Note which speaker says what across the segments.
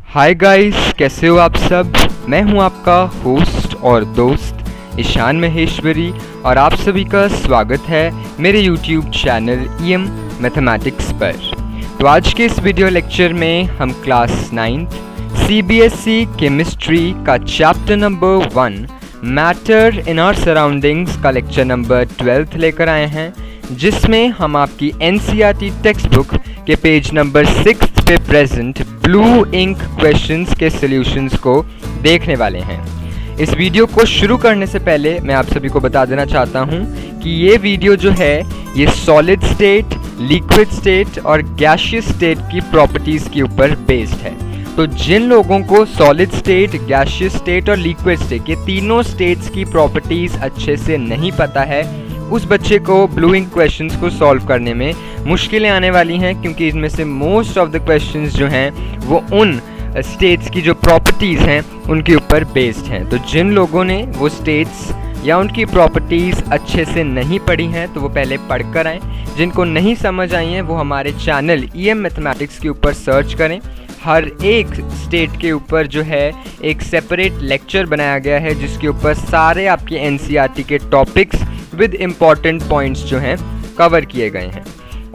Speaker 1: Hi guys, कैसे हो आप सब। मैं हूं आपका होस्ट और दोस्त ईशान महेश्वरी और आप सभी का स्वागत है मेरे यूट्यूब चैनल ईएम मैथमेटिक्स पर। तो आज के इस वीडियो लेक्चर में हम क्लास 9th सीबीएसई केमिस्ट्री का चैप्टर नंबर 1 मैटर इन आवर सराउंडिंग्स का लेक्चर नंबर 12 लेकर आए हैं, जिसमें हम आपकी एनसीईआरटी टेक्स्ट बुक के पेज नंबर 6 पे प्रेजेंट ब्लू इंक क्वेश्चंस के सॉल्यूशंस को देखने वाले हैं। इस वीडियो को शुरू करने से पहले मैं आप सभी को बता देना चाहता हूं कि ये वीडियो जो है ये सॉलिड स्टेट, लिक्विड स्टेट और गैसियस स्टेट की प्रॉपर्टीज़ के ऊपर बेस्ड है। तो जिन लोगों को सॉलिड स्टेट, गैसियस स्टेट और लिक्विड स्टेट, ये तीनों स्टेट्स की प्रॉपर्टीज़ अच्छे से नहीं पता है, उस बच्चे को ब्लू इंक क्वेश्चंस को सॉल्व करने में मुश्किलें आने वाली हैं, क्योंकि इनमें से मोस्ट ऑफ द क्वेश्चंस जो हैं वो उन स्टेट्स की जो प्रॉपर्टीज़ हैं उनके ऊपर बेस्ड हैं। तो जिन लोगों ने वो स्टेट्स या उनकी प्रॉपर्टीज़ अच्छे से नहीं पढ़ी हैं तो वो पहले पढ़ कर आएँ। जिनको नहीं समझ आई हैं वो हमारे चैनल ईएम मैथमेटिक्स के ऊपर सर्च करें। हर एक स्टेट के ऊपर जो है एक सेपरेट लेक्चर बनाया गया है, जिसके ऊपर सारे आपके एनसीईआरटी के टॉपिक्स विद इम्पॉर्टेंट पॉइंट्स जो हैं कवर किए गए हैं।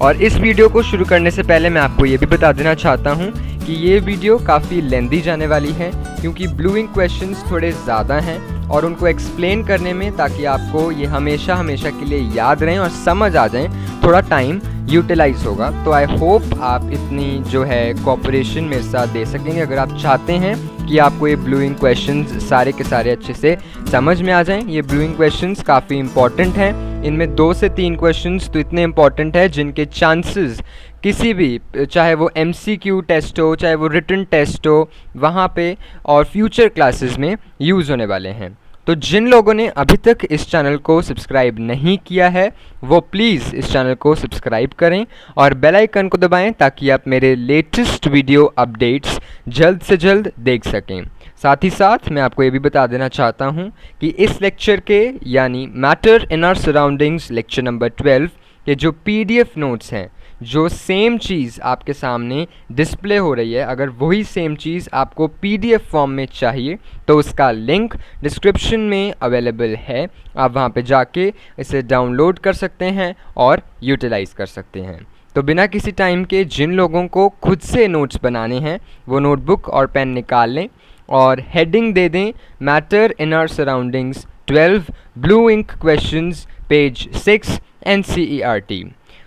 Speaker 1: और इस वीडियो को शुरू करने से पहले मैं आपको ये भी बता देना चाहता हूँ कि ये वीडियो काफ़ी लेंदी जाने वाली है, क्योंकि ब्लू इंक क्वेश्चंस थोड़े ज़्यादा हैं और उनको एक्सप्लेन करने में, ताकि आपको ये हमेशा के लिए याद रहें और समझ आ जाएं, थोड़ा टाइम यूटिलाइज होगा। तो आई होप आप इतनी जो है कोऑपरेशन मेरे साथ दे सकेंगे, अगर आप चाहते हैं कि आपको ये ब्लू इंक क्वेश्चंस सारे के सारे अच्छे से समझ में आ जाएं। ये ब्लू इंक क्वेश्चंस काफ़ी इंपॉर्टेंट हैं। इनमें 2 से 3 क्वेश्चंस तो इतने इंपॉर्टेंट है जिनके चांसेस किसी भी, चाहे वो एमसीक्यू टेस्ट हो, चाहे वो रिटन टेस्ट हो, वहाँ पे और फ्यूचर क्लासेस में यूज़ होने वाले हैं। तो जिन लोगों ने अभी तक इस चैनल को सब्सक्राइब नहीं किया है वो प्लीज़ इस चैनल को सब्सक्राइब करें और बेल आइकन को दबाएं, ताकि आप मेरे लेटेस्ट वीडियो अपडेट्स जल्द से जल्द देख सकें। साथ ही साथ मैं आपको ये भी बता देना चाहता हूँ कि इस लेक्चर के यानी matter in our surroundings lecture number 12 के जो पीडीएफ नोट्स हैं, जो सेम चीज़ आपके सामने डिस्प्ले हो रही है, अगर वही सेम चीज़ आपको पीडीएफ फॉर्म में चाहिए तो उसका लिंक डिस्क्रिप्शन में अवेलेबल है। आप वहाँ पे जाके इसे डाउनलोड कर सकते हैं और यूटिलाइज कर सकते हैं। तो बिना किसी टाइम के जिन लोगों को खुद से नोट्स बनाने हैं वो नोटबुक और पेन निकाल लें और हेडिंग दे दें matter in our surroundings 12 blue ink questions page 6 NCERT.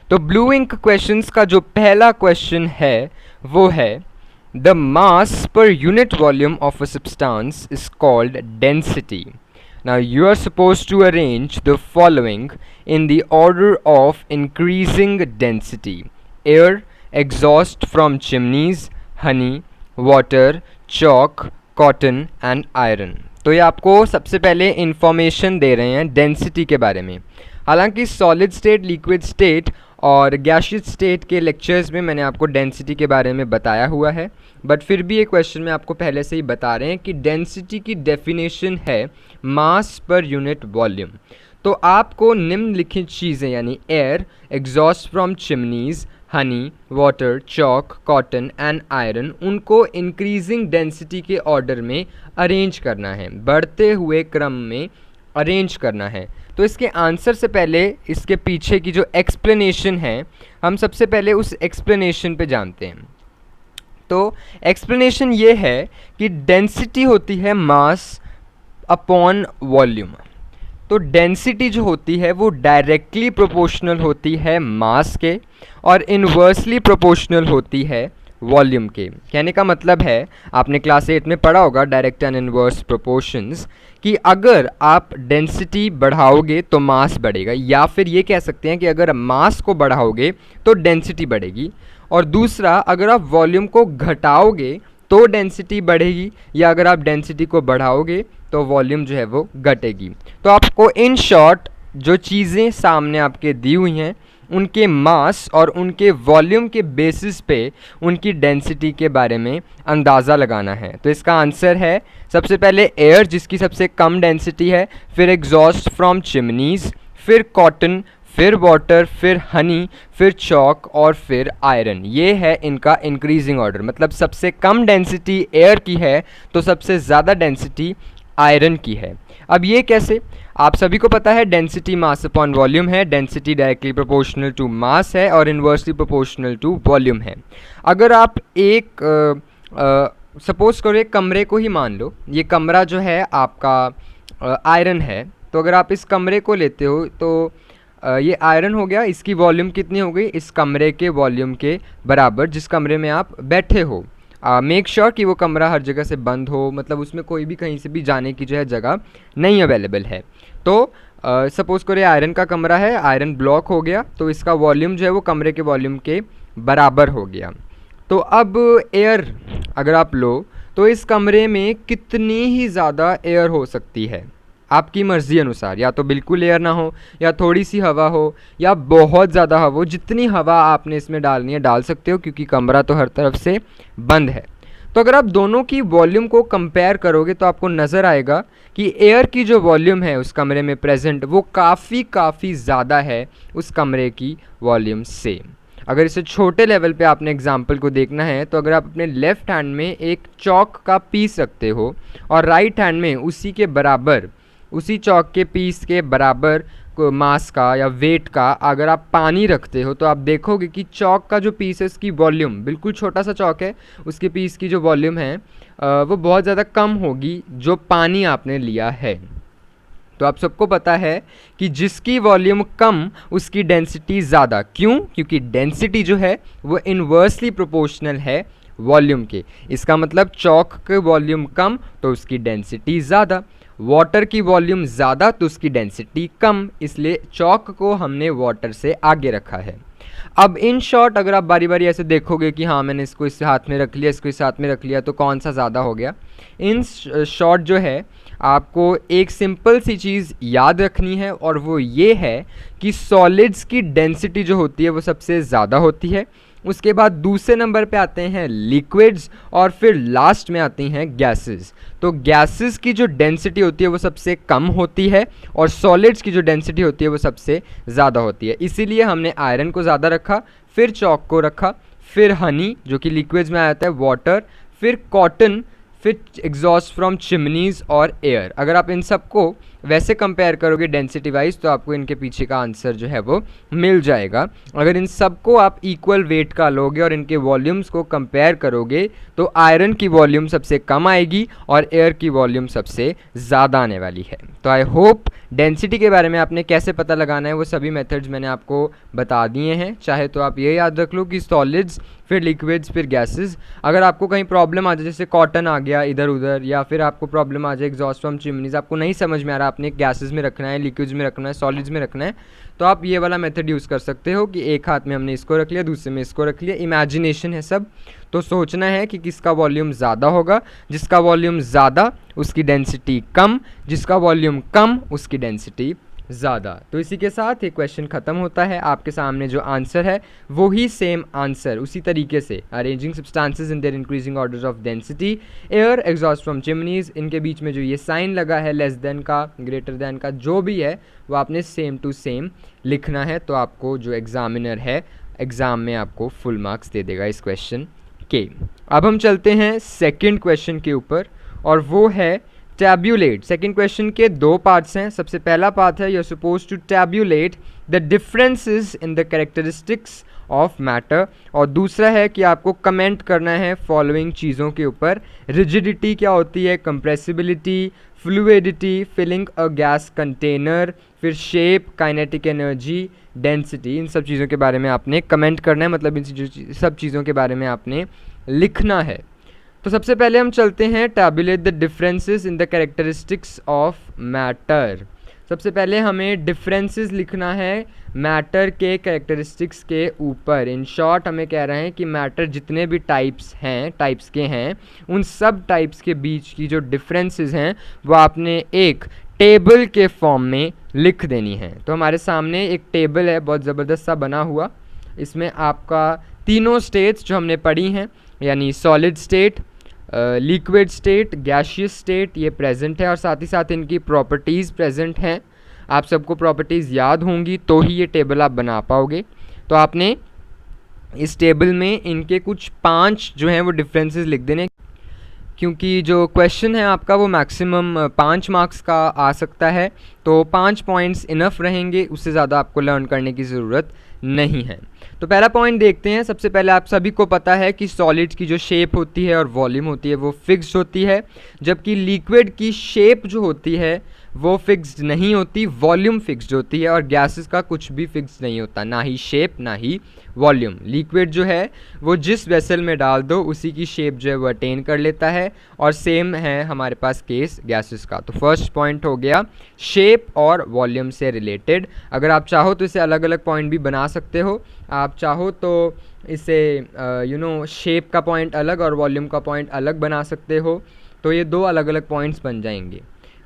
Speaker 1: तो ब्लू इंक क्वेश्चंस का जो पहला क्वेश्चन है वो है the mass per unit volume of a substance is called density. Now you are supposed to arrange the following in the order of increasing density: air, exhaust from chimneys, honey, water, chalk, cotton and iron. तो ये आपको सबसे पहले information दे रहे हैं density के बारे में। हालांकि सॉलिड स्टेट, लिक्विड स्टेट और गैसियस स्टेट के लेक्चर्स में मैंने आपको डेंसिटी के बारे में बताया हुआ है, बट फिर भी ये क्वेश्चन में आपको पहले से ही बता रहे हैं कि डेंसिटी की डेफिनेशन है मास पर यूनिट वॉल्यूम। तो आपको निम्नलिखित चीज़ें यानी air, exhaust from chimneys, honey, water, chalk, cotton and iron, उनको इंक्रीजिंग डेंसिटी के ऑर्डर में अरेंज करना है, बढ़ते हुए क्रम में अरेंज करना है। तो इसके आंसर से पहले इसके पीछे की जो एक्सप्लेनेशन है, हम सबसे पहले उस एक्सप्लेनेशन पे जानते हैं। तो एक्सप्लेनेशन ये है कि डेंसिटी होती है मास अपॉन वॉल्यूम। तो डेंसिटी जो होती है वो डायरेक्टली प्रोपोर्शनल होती है मास के और इन्वर्सली प्रोपोर्शनल होती है वॉल्यूम के। कहने का मतलब है, आपने क्लास 8 में पढ़ा होगा डायरेक्ट एंड इन्वर्स प्रोपोर्शंस, कि अगर आप डेंसिटी बढ़ाओगे तो मास बढ़ेगा, या फिर ये कह सकते हैं कि अगर मास को बढ़ाओगे तो डेंसिटी बढ़ेगी, और दूसरा अगर आप वॉल्यूम को घटाओगे तो डेंसिटी बढ़ेगी, या अगर आप डेंसिटी को बढ़ाओगे तो वॉल्यूम जो है वो घटेगी। तो आपको इन शॉर्ट जो चीज़ें सामने आपके दी हुई हैं उनके मास और उनके वॉल्यूम के बेसिस पे उनकी डेंसिटी के बारे में अंदाज़ा लगाना है। तो इसका आंसर है सबसे पहले एयर, जिसकी सबसे कम डेंसिटी है, फिर एग्जॉस्ट फ्रॉम चिमनीज़, फिर कॉटन, फिर वाटर, फिर हनी, फिर चॉक और फिर आयरन। ये है इनका इंक्रीजिंग ऑर्डर, मतलब सबसे कम डेंसिटी एयर की है तो सबसे ज़्यादा डेंसिटी आयरन की है। अब ये कैसे? आप सभी को पता है डेंसिटी मास अपॉन वॉल्यूम है, density directly proportional to mass है और इन्वर्सली प्रोपोर्शनल टू वॉल्यूम है। अगर आप एक सपोज करो एक कमरे को ही मान लो, ये कमरा जो है आपका आयरन है, तो अगर आप इस कमरे को लेते हो तो ये आयरन हो गया, इसकी वॉल्यूम कितनी हो गई? इस कमरे के वॉल्यूम के बराबर जिस कमरे में आप बैठे हो। मेक श्योर कि वो कमरा हर जगह से बंद हो, मतलब उसमें कोई भी कहीं से भी जाने की जो है जगह नहीं अवेलेबल है। तो सपोज करो आयरन का कमरा है, आयरन ब्लॉक हो गया, तो इसका वॉल्यूम जो है वो कमरे के वॉल्यूम के बराबर हो गया। तो अब एयर अगर आप लो तो इस कमरे में कितनी ही ज़्यादा एयर हो सकती है आपकी मर्ज़ी अनुसार, या तो बिल्कुल एयर ना हो, या थोड़ी सी हवा हो, या बहुत ज़्यादा हवा हो। जितनी हवा आपने इसमें डालनी है डाल सकते हो, क्योंकि कमरा तो हर तरफ से बंद है। तो अगर आप दोनों की वॉल्यूम को कंपेयर करोगे तो आपको नज़र आएगा कि एयर की जो वॉल्यूम है उस कमरे में प्रेजेंट वो काफ़ी ज़्यादा है उस कमरे की वॉल्यूम से। अगर इसे छोटे लेवल पे आपने एग्जाम्पल को देखना है तो अगर आप अपने लेफ़्ट हैंड में एक चॉक का पीस रखते हो और राइट हैंड में उसी के बराबर, उसी चॉक के पीस के बराबर मास का या वेट का अगर आप पानी रखते हो, तो आप देखोगे कि चॉक का जो पीस है उसकी वॉल्यूम, बिल्कुल छोटा सा चॉक है, उसके पीस की जो वॉल्यूम है वो बहुत ज़्यादा कम होगी जो पानी आपने लिया है। तो आप सबको पता है कि जिसकी वॉल्यूम कम उसकी डेंसिटी ज़्यादा। क्यों? क्योंकि डेंसिटी जो है वो इन्वर्सली प्रोपोर्शनल है वॉल्यूम के। इसका मतलब चॉक के वॉल्यूम कम तो उसकी डेंसिटी ज़्यादा, वाटर की वॉल्यूम ज़्यादा तो उसकी डेंसिटी कम, इसलिए चॉक को हमने वाटर से आगे रखा है। अब इन शॉर्ट अगर आप बारी बारी ऐसे देखोगे कि हाँ मैंने इसको इस हाथ में रख लिया, इसको इस हाथ में रख लिया, तो कौन सा ज़्यादा हो गया? इन शॉर्ट जो है आपको एक सिंपल सी चीज़ याद रखनी है और वो ये है कि सॉलिड्स की डेंसिटी जो होती है वो सबसे ज़्यादा होती है, उसके बाद दूसरे नंबर पे आते हैं लिक्विड्स और फिर लास्ट में आती हैं गैसेस। तो गैसेस की जो डेंसिटी होती है वो सबसे कम होती है और सॉलिड्स की जो डेंसिटी होती है वो सबसे ज़्यादा होती है। इसीलिए हमने आयरन को ज़्यादा रखा, फिर चॉक को रखा, फिर हनी जो कि लिक्विड्स में आता है, वाटर, फिर कॉटन, फिर एग्जॉस्ट फ्रॉम चिमनीज़ और एयर। अगर आप इन सबको वैसे कंपेयर करोगे डेंसिटी वाइज तो आपको इनके पीछे का आंसर जो है वो मिल जाएगा। अगर इन सबको आप इक्वल वेट का लोगे और इनके वॉल्यूम्स को कंपेयर करोगे तो आयरन की वॉल्यूम सबसे कम आएगी और एयर की वॉल्यूम सबसे ज़्यादा आने वाली है। तो आई होप डेंसिटी के बारे में आपने कैसे पता लगाना है वो सभी मेथड्स मैंने आपको बता दिए हैं। चाहे तो आप ये याद रख लो कि सॉलिड्स, फिर लिक्विड्स, फिर गैसेस। अगर आपको कहीं प्रॉब्लम आ जाए, जैसे कॉटन आ गया इधर उधर, या फिर आपको प्रॉब्लम आ जाए एग्जॉस्ट फ्रॉम चिमनीज, आपको नहीं समझ में आ रहा आपने गैसेस में रखना है, लिक्विड्स में रखना है, सॉलिड्स में रखना है, तो आप ये वाला मेथड यूज़ कर सकते हो कि एक हाथ में हमने इसको रख लिया, दूसरे में इसको रख लिया। इमेजिनेशन है सब, तो सोचना है कि किसका वॉल्यूम ज़्यादा होगा। जिसका वॉल्यूम ज़्यादा उसकी डेंसिटी कम, जिसका वॉल्यूम कम उसकी डेंसिटी ज़्यादा। तो इसी के साथ ये क्वेश्चन ख़त्म होता है। आपके सामने जो आंसर है वो ही सेम आंसर उसी तरीके से, arranging substances in their increasing orders of density, air, exhaust from chimneys, इनके बीच में जो ये साइन लगा है लेस देन का, ग्रेटर देन का, जो भी है वो आपने सेम टू सेम लिखना है। तो आपको जो एग्जामिनर है एग्ज़ाम में आपको फुल मार्क्स दे देगा इस क्वेश्चन के। अब हम चलते हैं सेकेंड क्वेश्चन के ऊपर और वो है टैब्यूलेट। सेकेंड क्वेश्चन के दो पार्ट्स हैं। सबसे पहला पार्ट है you are supposed to tabulate the differences in the characteristics of matter, और दूसरा है कि आपको कमेंट करना है फॉलोइंग चीज़ों के ऊपर। रिजिडिटी क्या होती है, compressibility, fluidity, filling a gas container, फिर शेप, काइनेटिक एनर्जी, डेंसिटी, इन सब चीज़ों के बारे में आपने कमेंट करना है, मतलब इन सब चीज़ों के बारे में आपने लिखना है। तो सबसे पहले हम चलते हैं tabulate the differences in the characteristics of matter. सबसे पहले हमें डिफरेंसेस लिखना है मैटर के कैरेक्टरिस्टिक्स के ऊपर। इन शॉर्ट हमें कह रहे हैं कि मैटर जितने भी टाइप्स के हैं उन सब टाइप्स के बीच की जो डिफरेंसेस हैं वो आपने एक टेबल के फॉर्म में लिख देनी है। तो हमारे सामने एक टेबल है बहुत ज़बरदस्त सा बना हुआ, इसमें आपका तीनों स्टेट्स जो हमने पढ़ी हैं यानी solid state, liquid state, gaseous state ये प्रेजेंट है और साथ ही साथ इनकी प्रॉपर्टीज़ प्रेजेंट हैं। आप सबको प्रॉपर्टीज़ याद होंगी तो ही ये टेबल आप बना पाओगे। तो आपने इस टेबल में इनके कुछ 5 जो हैं वो डिफरेंसेस लिख देने, क्योंकि जो क्वेश्चन है आपका वो मैक्सिमम 5 मार्क्स का आ सकता है, तो 5 पॉइंट्स इनफ रहेंगे, उससे ज़्यादा आपको लर्न करने की ज़रूरत नहीं है। तो पहला पॉइंट देखते हैं। सबसे पहले आप सभी को पता है कि सॉलिड्स की जो शेप होती है और वॉल्यूम होती है वो फिक्स्ड होती है, जबकि लिक्विड की शेप जो होती है वो फिक्स्ड नहीं होती, वॉल्यूम फिक्स्ड होती है, और गैसेस का कुछ भी फिक्स्ड नहीं होता, ना ही शेप ना ही वॉल्यूम। लिक्विड जो है वो जिस वेसल में डाल दो उसी की शेप जो है वो अटेन कर लेता है, और सेम है हमारे पास केस गैसेस का। तो फर्स्ट पॉइंट हो गया शेप और वॉल्यूम से रिलेटेड। अगर आप चाहो तो इसे अलग अलग पॉइंट भी बना सकते हो, आप चाहो तो इसे शेप का पॉइंट अलग और वॉल्यूम का पॉइंट अलग बना सकते हो, तो ये 2 अलग अलग पॉइंट्स बन जाएंगे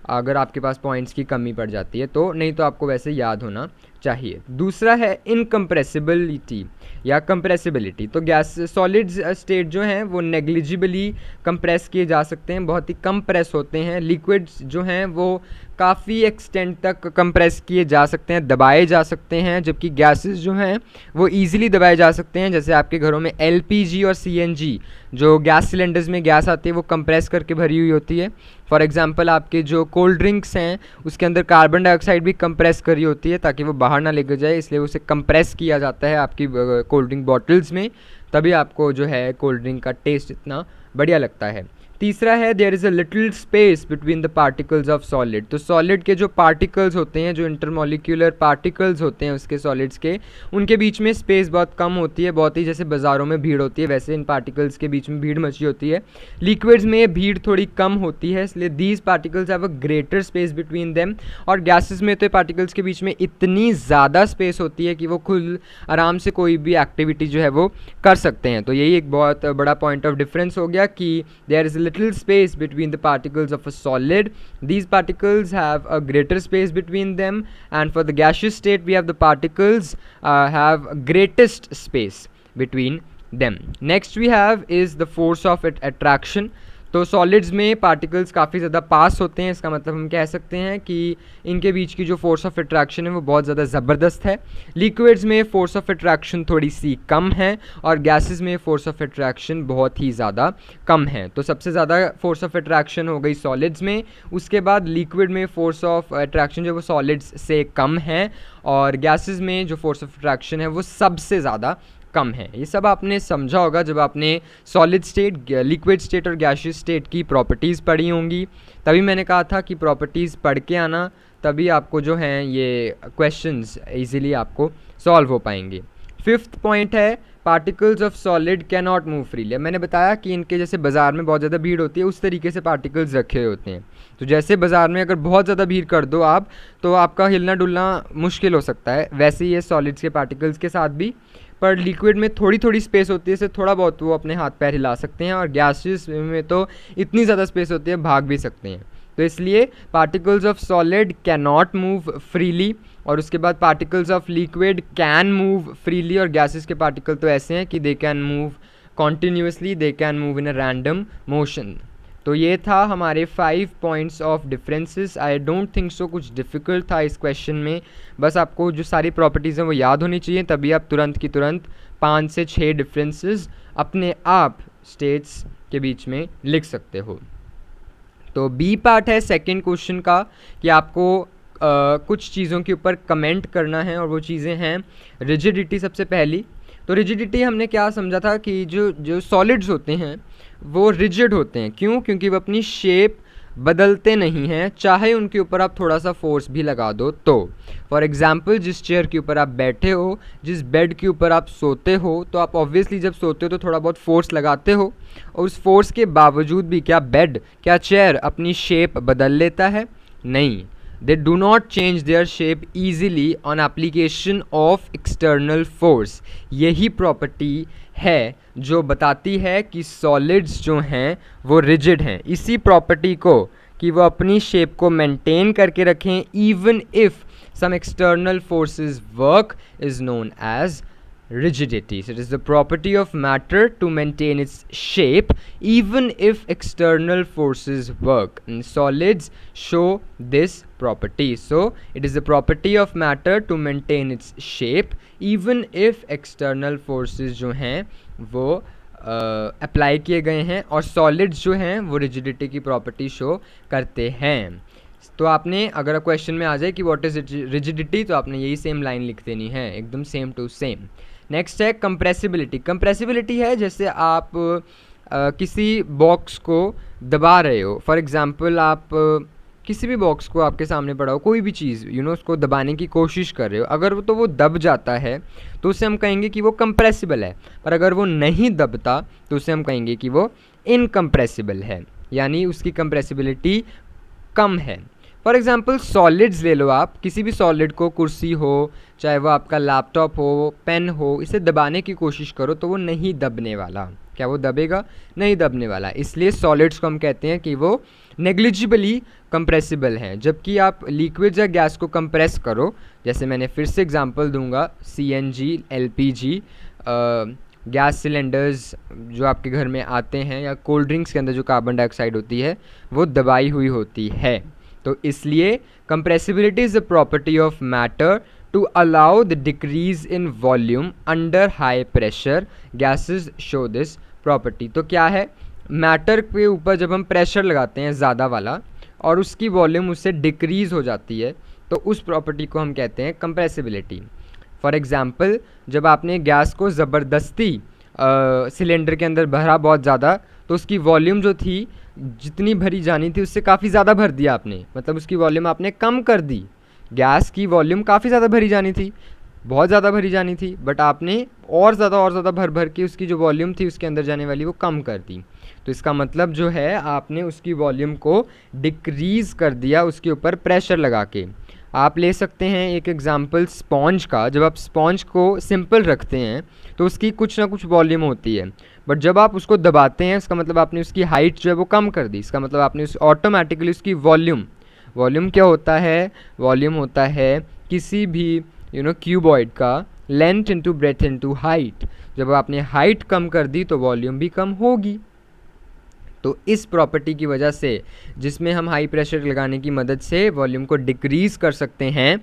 Speaker 1: अगर आपके पास पॉइंट्स की कमी पड़ जाती है तो, नहीं तो आपको वैसे याद होना चाहिए। दूसरा है इनकम्प्रेसिबिलिटी या कंप्रेसिबिलिटी। तो गैस सॉलिड्स स्टेट जो हैं वो नेग्लिजिबली कंप्रेस किए जा सकते हैं, बहुत ही कम प्रेस होते हैं। लिक्विड्स जो हैं वो काफ़ी एक्सटेंट तक कंप्रेस किए जा सकते हैं, दबाए जा सकते हैं, जबकि गैसेस जो हैं वो ईजिली दबाए जा सकते हैं। जैसे आपके घरों में LPG और CNG जो गैस सिलेंडर्स में गैस आती है वो कंप्रेस करके भरी हुई होती है। फॉर एग्जांपल आपके जो कोल्ड ड्रिंक्स हैं उसके अंदर कार्बन डाइऑक्साइड भी कंप्रेस करी होती है ताकि वो बाहर ना लेकर जाए, इसलिए उसे कंप्रेस किया जाता है आपकी कोल्ड ड्रिंक बॉटल्स में, तभी आपको जो है कोल्ड ड्रिंक का टेस्ट इतना बढ़िया लगता है। तीसरा है there is a little space between the particles of solid. तो सॉलिड के जो पार्टिकल्स होते हैं, जो इंटरमॉलिक्यूलर पार्टिकल्स होते हैं उसके सॉलिड्स के, उनके बीच में स्पेस बहुत कम होती है, बहुत ही जैसे बाज़ारों में भीड़ होती है वैसे इन पार्टिकल्स के बीच में भीड़ मची होती है। लिक्विड्स में भीड़ थोड़ी कम होती है, इसलिए these particles have a greater space between them. और गैसेस में तो पार्टिकल्स के बीच में इतनी ज़्यादा स्पेस होती है कि वो खुद आराम से कोई भी एक्टिविटी जो है वो कर सकते हैं। तो यही एक बहुत बड़ा पॉइंट ऑफ डिफरेंस हो गया कि there is little space between the particles of a solid. These particles have a greater space between them, and for the gaseous state we have the particles have greatest space between them. Next we have is the force of attraction. तो solids में particles काफ़ी ज़्यादा पास होते हैं, इसका मतलब हम कह सकते हैं कि इनके बीच की जो फोर्स ऑफ अट्रैक्शन है वो बहुत ज़्यादा ज़बरदस्त है। लिक्विड्स में फोर्स ऑफ अट्रैक्शन थोड़ी सी कम है और गैसेस में फोर्स ऑफ अट्रैक्शन बहुत ही ज़्यादा कम है। तो सबसे ज़्यादा फोर्स ऑफ अट्रैक्शन हो गई सॉलिड्स में, उसके बाद लिक्विड में फोर्स ऑफ अट्रैक्शन जो वो सॉलिड्स से कम है, और गैसेस में जो फोर्स ऑफ अट्रैक्शन है वो सबसे ज़्यादा कम है। ये सब आपने समझा होगा जब आपने सॉलिड स्टेट, लिक्विड स्टेट और गैसियस स्टेट की प्रॉपर्टीज़ पढ़ी होंगी। तभी मैंने कहा था कि प्रॉपर्टीज़ पढ़ के आना, तभी आपको जो हैं ये क्वेश्चंस इजीली आपको सॉल्व हो पाएंगे। 5th पॉइंट है particles of solid can not move freely. मैंने बताया कि इनके जैसे बाज़ार में बहुत ज़्यादा भीड़ होती है उस तरीके से पार्टिकल्स रखे होते हैं। तो जैसे बाज़ार में अगर बहुत ज़्यादा भीड़ कर दो आप तो आपका हिलना डुलना मुश्किल हो सकता है, वैसे ही ये सॉलिड्स के पार्टिकल्स के साथ भी। पर लिक्विड में थोड़ी थोड़ी स्पेस होती है, इससे थोड़ा बहुत वो अपने हाथ पैर हिला सकते हैं, और गैसेस में तो इतनी ज़्यादा स्पेस होती है भाग भी सकते हैं। तो इसलिए particles of solid can not move freely, और उसके बाद particles of liquid can move freely, और गैसेस के पार्टिकल तो ऐसे हैं कि they can move continuously, they can move in a random motion. तो ये था हमारे 5 points of differences. I don't think so कुछ डिफ़िकल्ट था इस क्वेश्चन में, बस आपको जो सारी प्रॉपर्टीज़ हैं वो याद होनी चाहिए, तभी आप तुरंत की तुरंत 5 से 6 डिफरेंसेस अपने आप स्टेट्स के बीच में लिख सकते हो। तो बी पार्ट है सेकंड क्वेश्चन का कि आपको कुछ चीज़ों के ऊपर कमेंट करना है, और वो चीज़ें हैं रिजिडिटी सबसे पहली। तो रिजिडिटी हमने क्या समझा था कि जो सॉलिड्स होते हैं वो रिजिड होते हैं। क्यों? क्योंकि वो अपनी शेप बदलते नहीं हैं, चाहे उनके ऊपर आप थोड़ा सा फोर्स भी लगा दो तो। फॉर एग्जांपल जिस चेयर के ऊपर आप बैठे हो, जिस बेड के ऊपर आप सोते हो, तो आप ऑब्वियसली जब सोते हो तो थोड़ा बहुत फोर्स लगाते हो, और उस फोर्स के बावजूद भी क्या चेयर अपनी शेप बदल लेता है? नहीं। They do not change their shape easily on application of external force। यही प्रॉपर्टी है जो बताती है कि सॉलिड्स जो हैं वो रिजिड हैं। इसी प्रॉपर्टी को कि वो अपनी शेप को मेंटेन करके रखें even if some external forces work is known as rigidity. So it is the property of matter to maintain its shape even if external forces work. And solids show this property. So it is the property of matter to maintain its shape even if external forces जो हैं वो apply किए गए हैं, और solids जो हैं वो रिजिडिटी की प्रॉपर्टी शो करते हैं. तो आपने अगर क्वेश्चन में आ जाए कि व्हाट इज रिजिडिटी, तो आपने यही सेम लाइन लिख देनी है, एकदम सेम टू सेम. नेक्स्ट है कंप्रेसिबिलिटी. कंप्रेसिबिलिटी है जैसे आप किसी बॉक्स को दबा रहे हो. फॉर एग्जांपल आप किसी भी बॉक्स को आपके सामने पड़ा हो, कोई भी चीज़ उसको दबाने की कोशिश कर रहे हो, अगर वो दब जाता है तो उसे हम कहेंगे कि वो कंप्रेसिबल है. पर अगर वो नहीं दबता तो उसे हम कहेंगे कि वो इनकम्प्रेसिबल है, यानी उसकी कंप्रेसिबिलिटी कम है. फॉर एग्जाम्पल सॉलिड्स ले लो आप, किसी भी सॉलिड को, कुर्सी हो, चाहे वो आपका लैपटॉप हो, पेन हो, इसे दबाने की कोशिश करो तो वो नहीं दबने वाला. क्या वो दबेगा? नहीं दबने वाला. इसलिए सॉलिड्स को हम कहते हैं कि वो नेग्लिजिबली कंप्रेसिबल हैं. जबकि आप लिक्विड या गैस को कंप्रेस करो, जैसे मैंने फिर से एग्जांपल दूंगा, CNG, LPG, गैस सिलेंडर्स जो आपके घर में आते हैं, या कोल्ड ड्रिंक्स के अंदर जो कार्बन डाइऑक्साइड होती है वो दबाई हुई होती है. तो इसलिए compressibility is the property of matter to allow the decrease in volume under high pressure. Gases show this property. तो क्या है, मैटर के ऊपर जब हम प्रेशर लगाते हैं ज़्यादा वाला और उसकी वॉल्यूम उससे डिक्रीज़ हो जाती है, तो उस प्रॉपर्टी को हम कहते हैं कंप्रेसिबिलिटी. फॉर एग्ज़ाम्पल जब आपने गैस को ज़बरदस्ती सिलेंडर के अंदर भरा बहुत ज़्यादा, तो उसकी वॉल्यूम जो थी, जितनी भरी जानी थी उससे काफ़ी ज़्यादा भर दिया आपने, मतलब उसकी वॉल्यूम आपने कम कर दी. गैस की वॉल्यूम काफ़ी ज़्यादा भरी जानी थी, बहुत ज़्यादा भरी जानी थी, बट आपने और ज़्यादा भर भर के उसकी जो वॉल्यूम थी उसके अंदर जाने वाली वो कम कर दी. तो इसका मतलब जो है, आपने उसकी वॉल्यूम को डिक्रीज़ कर दिया उसके ऊपर प्रेशर लगा के. आप ले सकते हैं एक एग्जांपल स्पॉन्ज का. जब आप स्पॉन्ज को सिंपल रखते हैं तो उसकी कुछ ना कुछ वॉल्यूम होती है, बट जब आप उसको दबाते हैं, इसका मतलब आपने उसकी हाइट जो है वो कम कर दी. इसका मतलब आपने ऑटोमेटिकली उसकी वॉल्यूम क्या होता है, वॉल्यूम होता है किसी भी क्यूबॉइड का length into breadth into height. जब आपने हाइट कम कर दी तो वॉल्यूम भी कम होगी. तो इस प्रॉपर्टी की वजह से, जिसमें हम हाई प्रेशर लगाने की मदद से वॉल्यूम को डिक्रीज़ कर सकते हैं,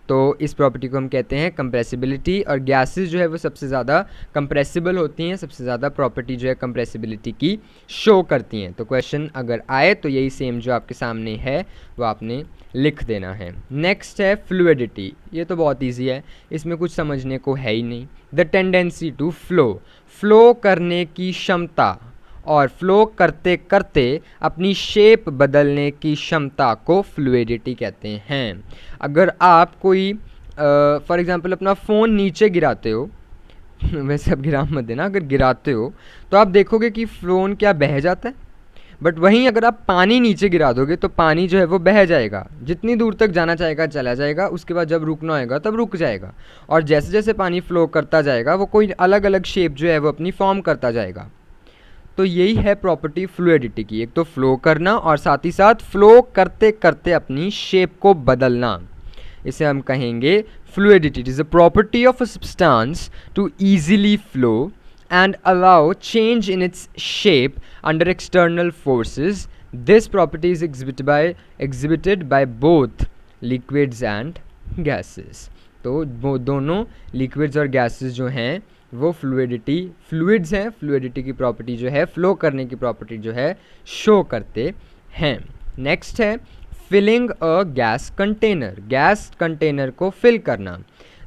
Speaker 1: तो इस प्रॉपर्टी को हम कहते हैं कंप्रेसिबिलिटी. और गैसेस जो है वो सबसे ज़्यादा कंप्रेसिबल होती हैं, सबसे ज़्यादा प्रॉपर्टी जो है कंप्रेसिबिलिटी की शो करती हैं. तो क्वेश्चन अगर आए तो यही सेम जो आपके सामने है वो आपने लिख देना है. नेक्स्ट है फ्लूइडिटी. ये तो बहुत ईजी है, इसमें कुछ समझने को है ही नहीं. द टेंडेंसी टू फ्लो करने की क्षमता और फ्लो करते करते अपनी शेप बदलने की क्षमता को फ्लूइडिटी कहते हैं. अगर आप कोई फॉर एग्जांपल अपना फ़ोन नीचे गिराते हो, वैसे अब गिरा मत देना, अगर गिराते हो तो आप देखोगे कि फ़ोन क्या बह जाता है. बट वहीं अगर आप पानी नीचे गिरा दोगे तो पानी जो है वो बह जाएगा, जितनी दूर तक जाना चाहेगा चला जाएगा, उसके बाद जब रुकना होगा तब रुक जाएगा. और जैसे जैसे पानी फ्लो करता जाएगा वो कोई अलग अलग शेप जो है वो अपनी फॉर्म करता जाएगा. तो यही है प्रॉपर्टी फ्लूइडिटी की, एक तो फ्लो करना और साथ ही साथ फ्लो करते करते अपनी शेप को बदलना. इसे हम कहेंगे fluidity. It is a property of a substance to easily flow and allow change in its shape under external forces. This property is exhibited by both liquids and gases. तो दोनों liquids और gases जो हैं वो fluids हैं, fluidity की property जो है, फ्लो करने की प्रॉपर्टी जो है शो करते हैं. नेक्स्ट है filling a gas container. Gas container को फिल करना.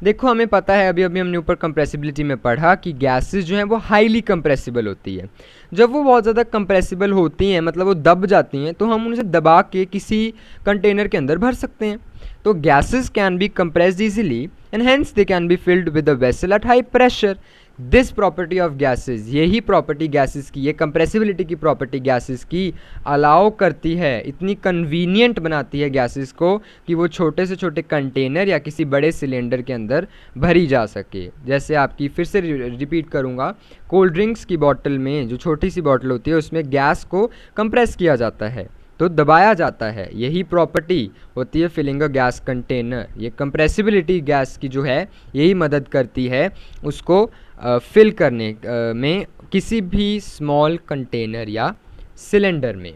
Speaker 1: देखो हमें पता है, अभी हमने ऊपर कंप्रेसिबिलिटी में पढ़ा कि गैसेस जो हैं वो हाईली कंप्रेसिबल होती है. जब वो बहुत ज़्यादा कंप्रेसिबल होती हैं, मतलब वो दब जाती हैं, तो हम उन्हें दबा के किसी कंटेनर के अंदर भर सकते हैं. तो gases can be compressed easily and hence they can be filled with a vessel at high pressure. This property of gases, यही प्रॉपर्टी गैसेस की, ये कंप्रेसिबिलिटी की प्रॉपर्टी गैसेस की अलाउ करती है, इतनी कन्वीनियंट बनाती है गैसेस को कि वो छोटे से छोटे कंटेनर या किसी बड़े सिलेंडर के अंदर भरी जा सके. जैसे आपकी, फिर से रिपीट करूँगा, कोल्ड ड्रिंक्स की बॉटल में जो छोटी सी बॉटल होती है उसमें गैस को कंप्रेस किया जाता है, तो दबाया जाता है। यही प्रॉपर्टी होती है फिलिंग अ गैस कंटेनर। ये कंप्रेसिबिलिटी गैस की जो है यही मदद करती है उसको फिल करने में किसी भी स्मॉल कंटेनर या सिलेंडर में।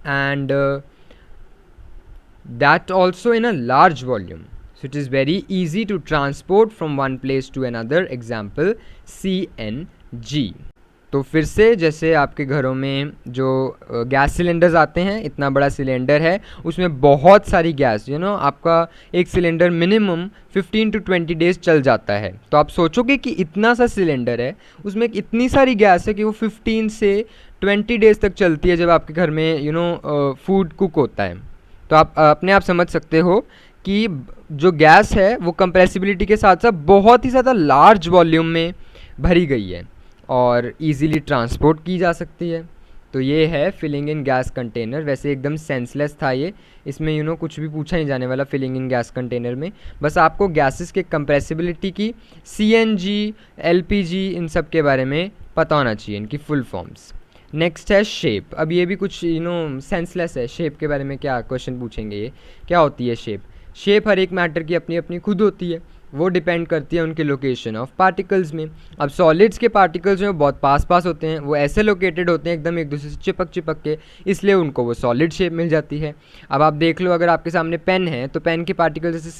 Speaker 1: And that also in a large volume, so it is very easy to transport from one place to another, example CNG। तो फिर से जैसे आपके घरों में जो गैस सिलेंडर्स आते हैं, इतना बड़ा सिलेंडर है, उसमें बहुत सारी गैस, आपका एक सिलेंडर मिनिमम 15 to 20 डेज चल जाता है। तो आप सोचोगे कि इतना सा सिलेंडर है, उसमें इतनी सारी गैस है कि वो 15 से 20 डेज तक चलती है जब आपके घर में फूड कुक होता है। तो आप अपने आप समझ सकते हो कि जो गैस है वो कंप्रेसिबिलिटी के साथ साथ बहुत ही ज़्यादा लार्ज वॉल्यूम में भरी गई है और इजीली ट्रांसपोर्ट की जा सकती है। तो ये है फिलिंग इन गैस कंटेनर। वैसे एकदम सेंसलेस था ये, इसमें कुछ भी पूछा नहीं जाने वाला फिलिंग इन गैस कंटेनर में। बस आपको गैसेस के कंप्रेसिबिलिटी की, CNG, LPG, इन सब के बारे में पता होना चाहिए, इनकी फुल फॉर्म्स। नेक्स्ट है शेप। अब ये भी कुछ सेंसलेस है। शेप के बारे में क्या क्वेश्चन पूछेंगे, ये क्या होती है शेप? शेप हर एक मैटर की अपनी अपनी खुद होती है, वो डिपेंड करती है उनके लोकेशन ऑफ पार्टिकल्स में। अब सॉलिड्स के पार्टिकल्स जो बहुत पास पास होते हैं, वो ऐसे लोकेटेड होते हैं एकदम एक दूसरे से चिपक चिपक के, इसलिए उनको वो सॉलिड शेप मिल जाती है। अब आप देख लो, अगर आपके सामने पेन है तो पेन के पार्टिकल जैसे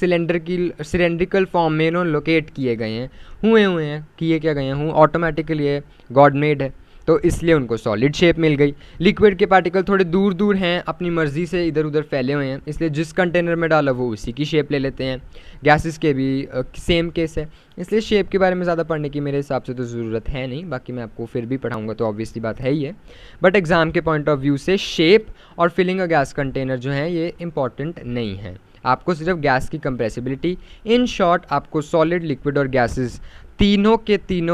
Speaker 1: सिलेंड्रिकल फॉर्म में लोकेट किए गए हैं, किए क्या गए हैं, ऑटोमेटिकली है, गॉड मेड है, तो इसलिए उनको सॉलिड शेप मिल गई। लिक्विड के पार्टिकल थोड़े दूर दूर हैं, अपनी मर्जी से इधर उधर फैले हुए हैं, इसलिए जिस कंटेनर में डाला वो उसी की शेप ले लेते हैं। गैसेस के भी सेम केस है, इसलिए शेप के बारे में ज़्यादा पढ़ने की मेरे हिसाब से तो ज़रूरत है नहीं। बाकी मैं आपको फिर भी पढ़ाऊँगा तो ऑब्वियसली बात है ही है, बट एग्ज़ाम के पॉइंट ऑफ व्यू से शेप और फिलिंग अ गैस कंटेनर जो है ये इंपॉर्टेंट नहीं है। आपको सिर्फ गैस की कंप्रेसिबिलिटी, इन शॉर्ट आपको सॉलिड, लिक्विड और गैसेस तीनों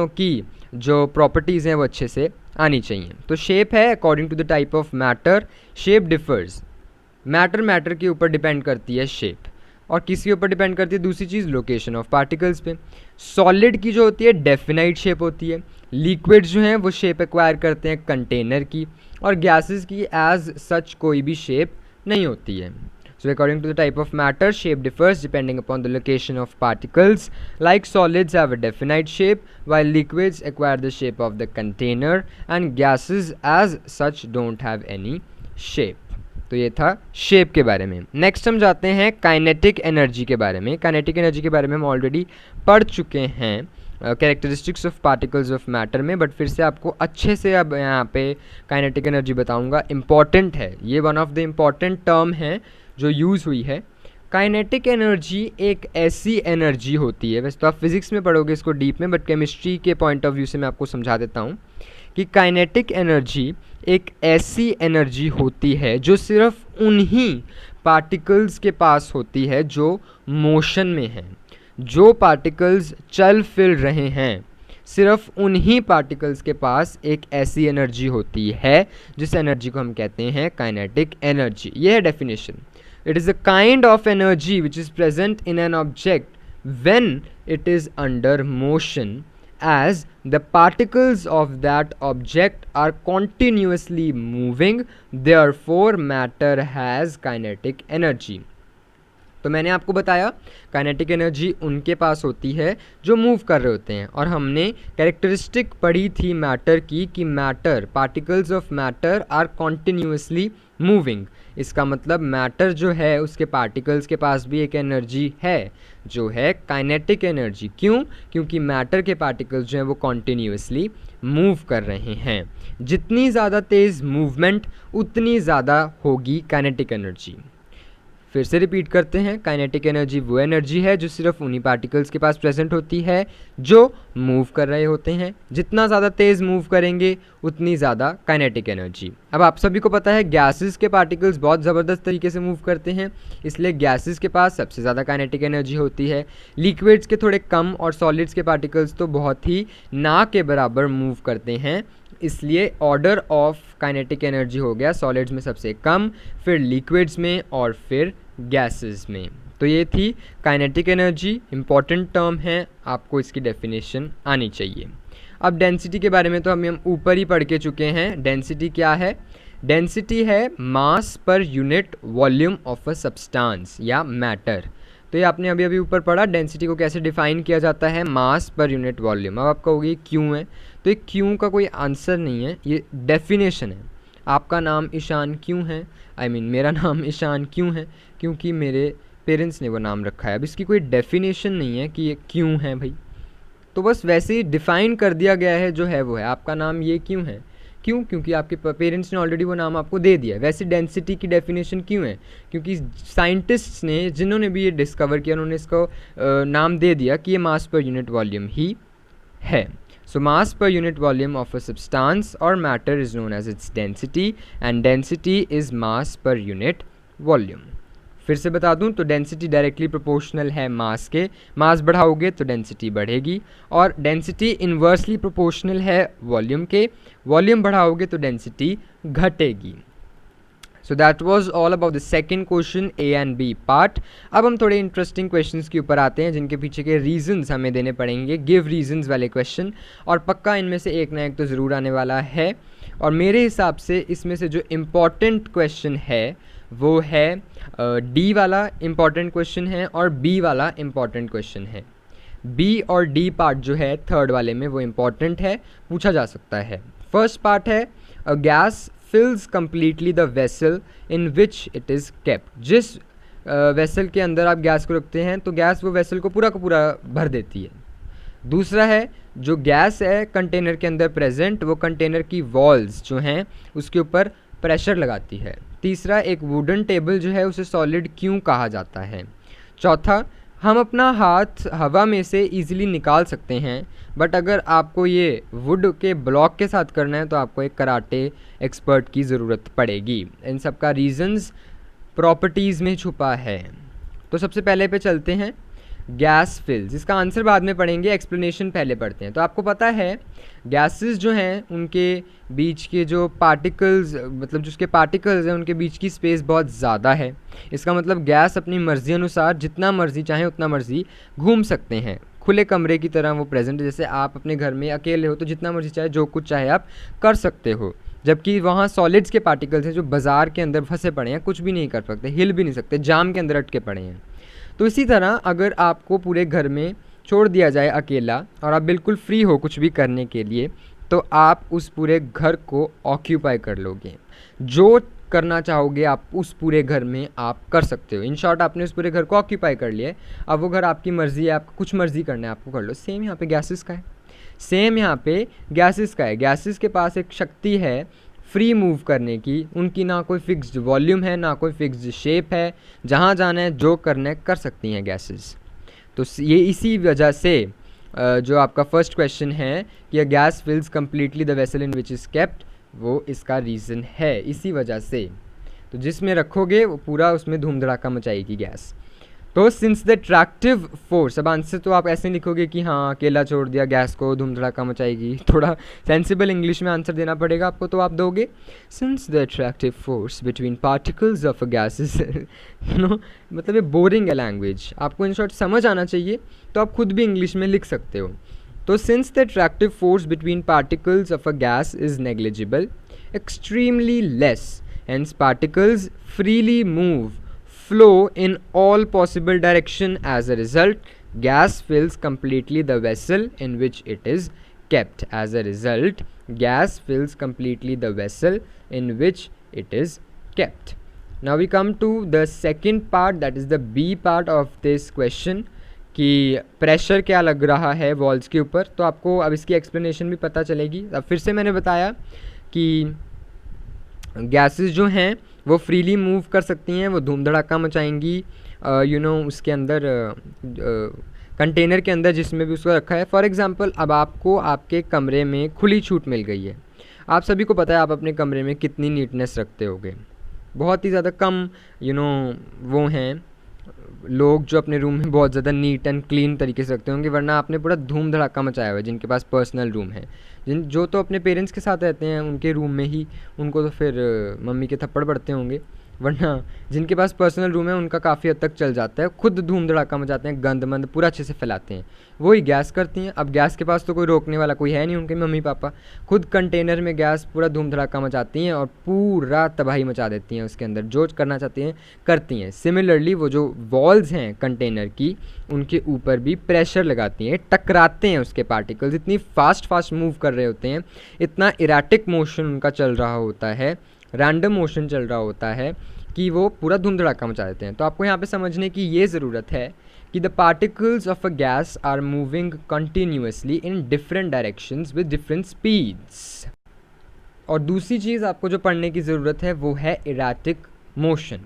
Speaker 1: की जो प्रॉपर्टीज़ हैं वो अच्छे से आनी चाहिए। तो शेप है according to the type of matter, shape differs. Matter के ऊपर डिपेंड करती है शेप, और किसके ऊपर डिपेंड करती है? दूसरी चीज़, लोकेशन ऑफ पार्टिकल्स पे। सॉलिड की जो होती है डेफिनाइट शेप होती है, लिक्विड जो हैं वो शेप एक्वायर करते हैं कंटेनर की, और गैसेस की एज सच कोई भी शेप नहीं होती है। So according to the type of matter, shape differs depending upon the location of particles. Like solids have a definite shape, while liquids acquire the shape of the container, and gases as such don't have any shape. तो ये था shape के बारे में। Next हम जाते हैं kinetic energy के बारे में। काइनेटिक एनर्जी के बारे में हम ऑलरेडी पढ़ चुके हैं characteristics of particles of matter में, बट फिर से आपको अच्छे से अब यहाँ पे काइनेटिक एनर्जी बताऊँगा। इम्पॉर्टेंट है ये, one of the important term है जो यूज़ हुई है। काइनेटिक एनर्जी एक ऐसी एनर्जी होती है, वैसे तो आप फिज़िक्स में पढ़ोगे इसको डीप में, बट केमिस्ट्री के पॉइंट ऑफ व्यू से मैं आपको समझा देता हूँ कि काइनेटिक एनर्जी एक ऐसी एनर्जी होती है जो सिर्फ उन्हीं पार्टिकल्स के पास होती है जो मोशन में हैं। जो पार्टिकल्स चल फिर रहे हैं, सिर्फ उन्हीं पार्टिकल्स के पास एक ऐसी एनर्जी होती है जिस एनर्जी को हम कहते हैं काइनेटिक एनर्जी। ये है definition. It is a kind of energy which is present in an object when it is under motion, as the particles of that object are continuously moving, therefore matter has kinetic energy. तो मैंने आपको बताया kinetic energy उनके पास होती है जो move कर रहे होते हैं, और हमने कैरेक्टरिस्टिक पढ़ी थी मैटर की कि matter, particles of matter are continuously moving. इसका मतलब मैटर जो है उसके पार्टिकल्स के पास भी एक एनर्जी है जो है काइनेटिक एनर्जी। क्यों? क्योंकि मैटर के पार्टिकल्स जो हैं वो कॉन्टिन्यूसली मूव कर रहे हैं। जितनी ज़्यादा तेज़ मूवमेंट उतनी ज़्यादा होगी काइनेटिक एनर्जी। फिर से रिपीट करते हैं, काइनेटिक एनर्जी वो एनर्जी है जो सिर्फ उन्हीं पार्टिकल्स के पास प्रेजेंट होती है जो मूव कर रहे होते हैं। जितना ज़्यादा तेज़ मूव करेंगे उतनी ज़्यादा काइनेटिक एनर्जी। अब आप सभी को पता है गैसेस के पार्टिकल्स बहुत ज़बरदस्त तरीके से मूव करते हैं, इसलिए गैसेस के पास सबसे ज़्यादा काइनेटिक एनर्जी होती है। लिक्विड्स के थोड़े कम, और सॉलिड्स के पार्टिकल्स तो बहुत ही ना के बराबर मूव करते हैं, इसलिए ऑर्डर ऑफ काइनेटिक एनर्जी हो गया सॉलिड्स में सबसे कम, फिर लिक्विड्स में, और फिर गैसेस में। तो ये थी काइनेटिक एनर्जी, इंपॉर्टेंट टर्म है, आपको इसकी डेफिनेशन आनी चाहिए। अब डेंसिटी के बारे में तो हम ऊपर ही पढ़ के चुके हैं। डेंसिटी क्या है? डेंसिटी है mass per unit volume of a substance या मैटर। तो ये आपने अभी अभी ऊपर पढ़ा, डेंसिटी को कैसे डिफाइन किया जाता है, मास पर यूनिट वॉल्यूम। अब आप कहोगे क्यों है, तो ये क्यों का कोई आंसर नहीं है, ये डेफिनेशन है। आपका नाम ईशान क्यों है, मेरा नाम ईशान क्यों है, क्योंकि मेरे पेरेंट्स ने वो नाम रखा है। अब इसकी कोई डेफिनेशन नहीं है कि ये क्यों है भाई, तो बस वैसे ही डिफ़ाइन कर दिया गया है, जो है वो है। आपका नाम ये क्यों है, क्यों, क्योंकि आपके पेरेंट्स ने ऑलरेडी वो नाम आपको दे दिया है। वैसे डेंसिटी की डेफिनेशन क्यों है, क्योंकि साइंटिस्ट्स ने, जिन्होंने भी ये डिस्कवर किया, उन्होंने इसको नाम दे दिया कि ये मास पर यूनिट वॉल्यूम ही है। So mass per unit volume of a substance or matter is known as its density and density is mass per unit volume। फिर से बता दूं तो डेंसिटी डायरेक्टली प्रोपोर्शनल है मास के, मास बढ़ाओगे तो डेंसिटी बढ़ेगी, और डेंसिटी इन्वर्सली प्रोपोर्शनल है वॉल्यूम के, वॉल्यूम बढ़ाओगे तो डेंसिटी घटेगी। So that was all about the second question, a and b part. अब हम थोड़े इंटरेस्टिंग क्वेश्चंस के ऊपर आते हैं, जिनके पीछे के रीजंस हमें देने पड़ेंगे, गिव रीजंस वाले क्वेश्चन, और पक्का इनमें से एक ना एक तो ज़रूर आने वाला है। और मेरे हिसाब से इसमें से जो इम्पॉर्टेंट क्वेश्चन है वो है डी वाला इम्पॉर्टेंट क्वेश्चन है, और बी वाला इम्पॉर्टेंट क्वेश्चन है। बी और डी पार्ट जो है थर्ड वाले में वो इम्पॉर्टेंट है, पूछा जा सकता है। फर्स्ट पार्ट है a gas fills completely the vessel in which it is kept. जिस वेसल के अंदर आप गैस को रखते हैं तो गैस वो वेसल को पूरा का पूरा भर देती है। दूसरा है जो गैस है कंटेनर के अंदर प्रेजेंट, वो कंटेनर की वॉल्स जो हैं उसके ऊपर प्रेशर लगाती है। तीसरा, एक वुडन टेबल जो है उसे सॉलिड क्यों कहा जाता है। चौथा, हम अपना हाथ हवा में से इजीली निकाल सकते हैं, बट अगर आपको ये वुड के ब्लॉक के साथ करना है तो आपको एक कराटे एक्सपर्ट की ज़रूरत पड़ेगी। इन सब का रीजंस प्रॉपर्टीज़ में छुपा है। तो सबसे पहले पे चलते हैं, गैस फिल्स। इसका आंसर बाद में पढ़ेंगे, एक्सप्लेनेशन पहले पढ़ते हैं। तो आपको पता है गैसेस जो हैं उनके बीच के जो पार्टिकल्स, मतलब जिसके पार्टिकल्स हैं उनके बीच की स्पेस बहुत ज़्यादा है। इसका मतलब गैस अपनी मर्ज़ी अनुसार जितना मर्ज़ी चाहे उतना मर्ज़ी घूम सकते हैं। खुले कमरे की तरह वो प्रेजेंट, जैसे आप अपने घर में अकेले हो तो जितना मर्ज़ी चाहे जो कुछ चाहे आप कर सकते हो, जबकि वहाँ सॉलिड्स के पार्टिकल्स हैं जो बाज़ार के अंदर फंसे पड़े हैं, कुछ भी नहीं कर सकते, हिल भी नहीं सकते, जाम के अंदर अटके पड़े हैं। तो इसी तरह अगर आपको पूरे घर में छोड़ दिया जाए अकेला और आप बिल्कुल फ्री हो कुछ भी करने के लिए, तो आप उस पूरे घर को ऑक्यूपाई कर लोगे। जो करना चाहोगे आप उस पूरे घर में आप कर सकते हो। इन शॉर्ट, आपने उस पूरे घर को ऑक्यूपाई कर लिया। अब वो घर आपकी मर्ज़ी है, आपको कुछ मर्ज़ी करना है आपको कर लो। सेम यहाँ पे गैसेस का है, सेम यहाँ पे गैसेस का है। गैसेस के पास एक शक्ति है फ्री मूव करने की, उनकी ना कोई फिक्स्ड वॉल्यूम है ना कोई फिक्स्ड शेप है, जहाँ जाना है जो करना है कर सकती हैं गैसेस। तो ये इसी वजह से जो आपका फर्स्ट क्वेश्चन है कि a gas fills completely the vessel in which is kept, वो इसका रीज़न है, इसी वजह से। तो जिसमें रखोगे वो पूरा उसमें धूम धड़ाका मचाएगी गैस। तो सिंस द अट्रैक्टिव फोर्स, अब आंसर तो आप ऐसे लिखोगे कि हाँ अकेला छोड़ दिया गैस को, धूम धड़ाका मचाएगी। थोड़ा सेंसिबल इंग्लिश में आंसर देना पड़ेगा आपको, तो आप दोगे since the attractive force between particles of a gas is no, मतलब ये बोरिंग है लैंग्वेज, आपको इन शॉर्ट समझ आना चाहिए, तो आप खुद भी इंग्लिश में लिख सकते हो। तो since the attractive force between particles of a gas is negligible, extremely less, hence particles freely move, flow in all possible direction. As a result, gas fills completely the vessel in which it is kept. As a result, gas fills completely the vessel in which it is kept. Now we come to the second part, that is the B part of this question, कि pressure क्या लग रहा है walls के ऊपर। तो आपको अब इसकी एक्सप्लेनेशन भी पता चलेगी। अब फिर से मैंने बताया कि गैसेस जो हैं वो फ्रीली मूव कर सकती हैं, वो धूम धड़ाका मचाएंगी उसके अंदर कंटेनर के अंदर जिसमें भी उसको रखा है। फॉर एग्जांपल, अब आपको आपके कमरे में खुली छूट मिल गई है। आप सभी को पता है आप अपने कमरे में कितनी नीटनेस रखते होगे, बहुत ही ज़्यादा कम वो हैं लोग जो अपने रूम में बहुत ज़्यादा नीट एंड क्लीन तरीके से रखते होंगे, वरना आपने पूरा धूम धड़ाका मचाया हुआ है। जिनके पास पर्सनल रूम है, जो तो अपने पेरेंट्स के साथ रहते हैं उनके रूम में ही उनको तो फिर मम्मी के थप्पड़ पड़ते होंगे, वरना जिनके पास पर्सनल रूम है उनका काफ़ी हद तक चल जाता है, खुद धूम धड़ाका मचाते हैं, गंद मंद पूरा अच्छे से फैलाते हैं, वही गैस करती हैं। अब गैस के पास तो कोई रोकने वाला कोई है नहीं, उनके मम्मी पापा खुद कंटेनर में गैस पूरा धूम धड़ाका मचाती हैं और पूरा तबाही मचा देती हैं, उसके अंदर जो करना चाहती हैं करती हैं। सिमिलरली वो जो वॉल्स हैं कंटेनर की, उनके ऊपर भी प्रेशर लगाती हैं, टकराते हैं उसके पार्टिकल्स, इतनी फास्ट मूव कर रहे होते हैं, इतना इराटिक मोशन उनका चल रहा होता है, रैंडम मोशन चल रहा होता है कि वो पूरा धूम धड़ाका मचा देते हैं। तो आपको यहाँ पे समझने की ये ज़रूरत है कि the particles of a gas are moving continuously in different directions with different speeds. और दूसरी चीज़ आपको जो पढ़ने की ज़रूरत है वो है इराटिक मोशन।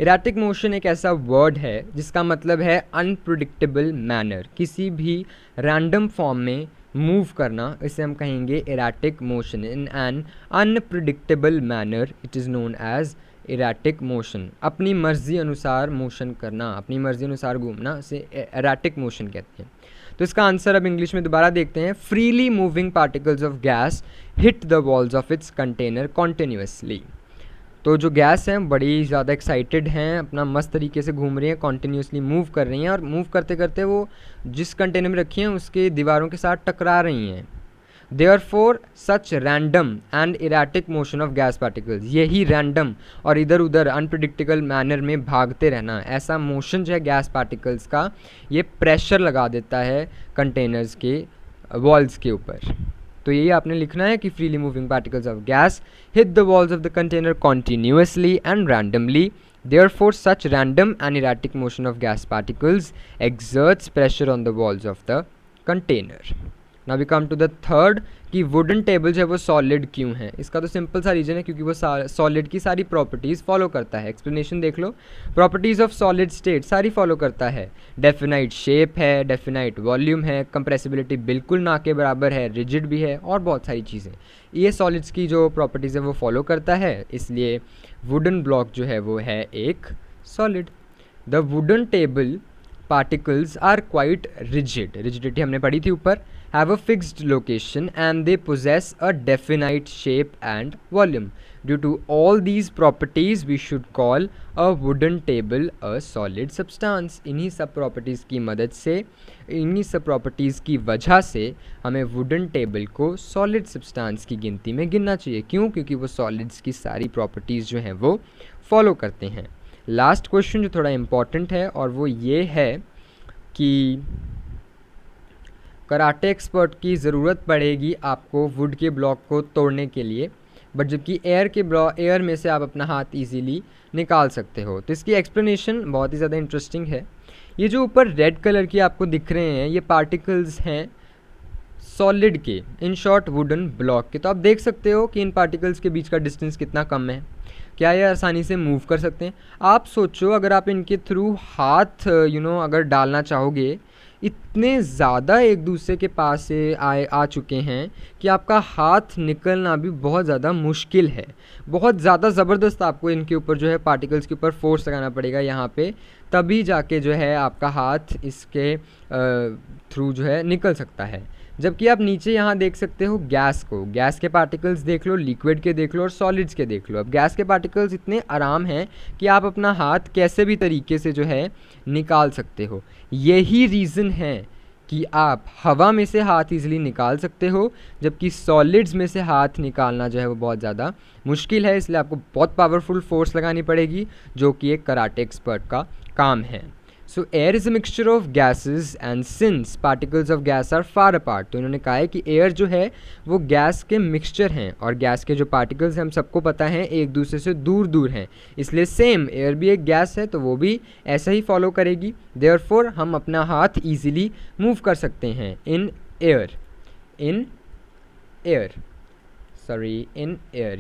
Speaker 1: इराटिक मोशन एक ऐसा वर्ड है जिसका मतलब है अनप्रिडिक्टेबल मैनर, किसी भी रैंडम फॉर्म में मूव करना, इसे हम कहेंगे erratic motion. In an unpredictable manner it is known as erratic motion. अपनी मर्ज़ी अनुसार मोशन करना, अपनी मर्ज़ी अनुसार घूमना, इसे इराटिक मोशन कहते हैं। तो इसका आंसर अब इंग्लिश में दोबारा देखते हैं। Freely moving particles of gas hit the walls of its container continuously. तो जो गैस हैं बड़ी ज़्यादा एक्साइटेड हैं, अपना मस्त तरीके से घूम रही हैं, कॉन्टिन्यूसली मूव कर रही हैं, और मूव करते करते वो जिस कंटेनर में रखी हैं उसके दीवारों के साथ टकरा रही हैं। Therefore such random and erratic motion of gas particles, यही रैंडम और इधर उधर अनप्रिडिक्टेबल मैनर में भागते रहना, ऐसा मोशन जो है गैस पार्टिकल्स का, ये प्रेशर लगा देता है कंटेनर्स के वॉल्स के ऊपर। तो यही आपने लिखना है कि freely moving particles of gas hit the walls of the container continuously and randomly, therefore such random and erratic motion of gas particles exerts pressure on the walls of the container. Now we come to the third कि wooden table जो है वो solid क्यों है। इसका तो simple सा reason है क्योंकि वो सॉलिड की सारी प्रॉपर्टीज़ फॉलो करता है। एक्सप्लेनेशन देख लो, प्रॉपर्टीज़ ऑफ सॉलिड स्टेट सारी फॉलो करता है। डेफिनाइट शेप है, डेफिनाइट वॉल्यूम है, कंप्रेसिबिलिटी बिल्कुल ना के बराबर है, रिजिड भी है, और बहुत सारी चीज़ें ये सॉलिड्स की जो प्रॉपर्टीज़ है वो फॉलो करता है, इसलिए वुडन ब्लॉक जो है वो है एक solid. The wooden table particles are quite rigid, rigidity हमने पढ़ी थी ऊपर, have a fixed location and they possess a definite shape and volume. Due to all these properties we should call a wooden table a solid substance. इन्हीं सब properties की मदद से, इन्हीं सब properties की वजह से हमें wooden table को solid substance की गिनती में गिनना चाहिए। क्यों? क्योंकि वो solids की सारी properties जो हैं वो follow करते हैं। लास्ट क्वेश्चन जो थोड़ा इम्पॉर्टेंट है और वो ये है कि कराटे एक्सपर्ट की ज़रूरत पड़ेगी आपको वुड के ब्लॉक को तोड़ने के लिए, बट जबकि एयर में से आप अपना हाथ इजीली निकाल सकते हो। तो इसकी एक्सप्लेनेशन बहुत ही ज़्यादा इंटरेस्टिंग है। ये जो ऊपर रेड कलर की आपको दिख रहे हैं ये पार्टिकल्स हैं सॉलिड के, इन शॉर्ट वुडन ब्लॉक के। तो आप देख सकते हो कि इन पार्टिकल्स के बीच का डिस्टेंस कितना कम है। क्या ये आसानी से मूव कर सकते हैं? आप सोचो अगर आप इनके थ्रू हाथ अगर डालना चाहोगे, इतने ज़्यादा एक दूसरे के पास से आ चुके हैं कि आपका हाथ निकलना भी बहुत ज़्यादा मुश्किल है। बहुत ज़्यादा ज़बरदस्त आपको इनके ऊपर जो है पार्टिकल्स के ऊपर फोर्स लगाना पड़ेगा यहाँ पे, तभी जाके जो है आपका हाथ इसके थ्रू जो है निकल सकता है। जबकि आप नीचे यहाँ देख सकते हो गैस को, गैस के पार्टिकल्स देख लो, लिक्विड के देख लो और सॉलिड्स के देख लो। अब गैस के पार्टिकल्स इतने आराम हैं कि आप अपना हाथ कैसे भी तरीके से जो है निकाल सकते हो। यही रीज़न है कि आप हवा में से हाथ ईजिली निकाल सकते हो, जबकि सॉलिड्स में से हाथ निकालना जो है वो बहुत ज़्यादा मुश्किल है। इसलिए आपको बहुत पावरफुल फोर्स लगानी पड़ेगी, जो कि एक कराटे एक्सपर्ट का काम है। So air is a mixture of gases and since particles of gas are far apart, तो इन्होंने कहा है कि एयर जो है वो गैस के मिक्सचर हैं और गैस के जो पार्टिकल्स हैं हम सबको पता है एक दूसरे से दूर दूर हैं, इसलिए सेम एयर भी एक गैस है तो वो भी ऐसा ही फॉलो करेगी। देयरफॉर हम अपना हाथ ईजिली मूव कर सकते हैं in air,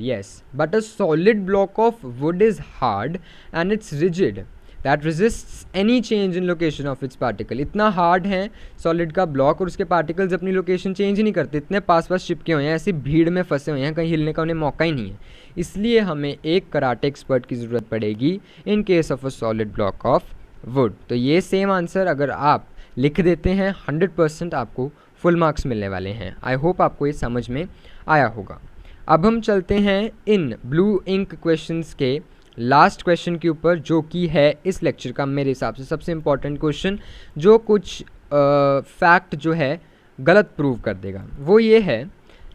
Speaker 1: yes, but a solid block of wood is hard and it's rigid that resists any change in location of its particle. इतना हार्ड है सॉलिड का ब्लॉक और उसके पार्टिकल्स अपनी लोकेशन चेंज ही नहीं करते, इतने पास चिपके हुए हैं, ऐसी भीड़ में फंसे हुए हैं, कहीं हिलने का उन्हें मौका ही नहीं है। इसलिए हमें एक कराटे एक्सपर्ट की ज़रूरत पड़ेगी in case of a solid block of would. तो ये सेम आंसर अगर आप लिख देते हैं 100% आपको फुल मार्क्स मिलने वाले हैं। आई होप आपको ये समझ में आया होगा। अब हम चलते हैं इन ब्लू इंक क्वेश्चंस के लास्ट क्वेश्चन के ऊपर, जो कि है इस लेक्चर का मेरे हिसाब से सबसे इम्पॉर्टेंट क्वेश्चन, जो कुछ फैक्ट जो है गलत प्रूव कर देगा। वो ये है,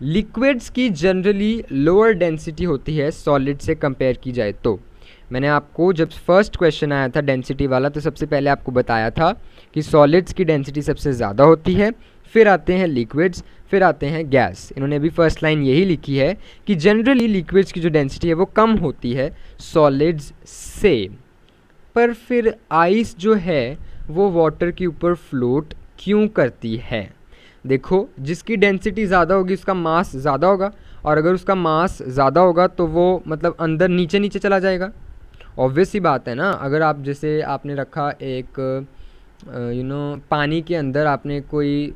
Speaker 1: लिक्विड्स की जनरली लोअर डेंसिटी होती है सॉलिड से कंपेयर की जाए तो। मैंने आपको जब फर्स्ट क्वेश्चन आया था डेंसिटी वाला, तो सबसे पहले आपको बताया था कि सॉलिड्स की डेंसिटी सबसे ज़्यादा होती है, फिर आते हैं लिक्विड्स, फिर आते हैं गैस। इन्होंने अभी फर्स्ट लाइन यही लिखी है कि जनरली लिक्विड्स की जो डेंसिटी है वो कम होती है सॉलिड्स से। पर फिर आइस जो है वो वाटर के ऊपर फ्लोट क्यों करती है? देखो, जिसकी डेंसिटी ज़्यादा होगी उसका मास ज़्यादा होगा, और अगर उसका मास ज़्यादा होगा तो वो मतलब अंदर नीचे नीचे चला जाएगा। ऑब्वियस सी बात है ना। अगर आप जैसे आपने रखा एक पानी के अंदर आपने कोई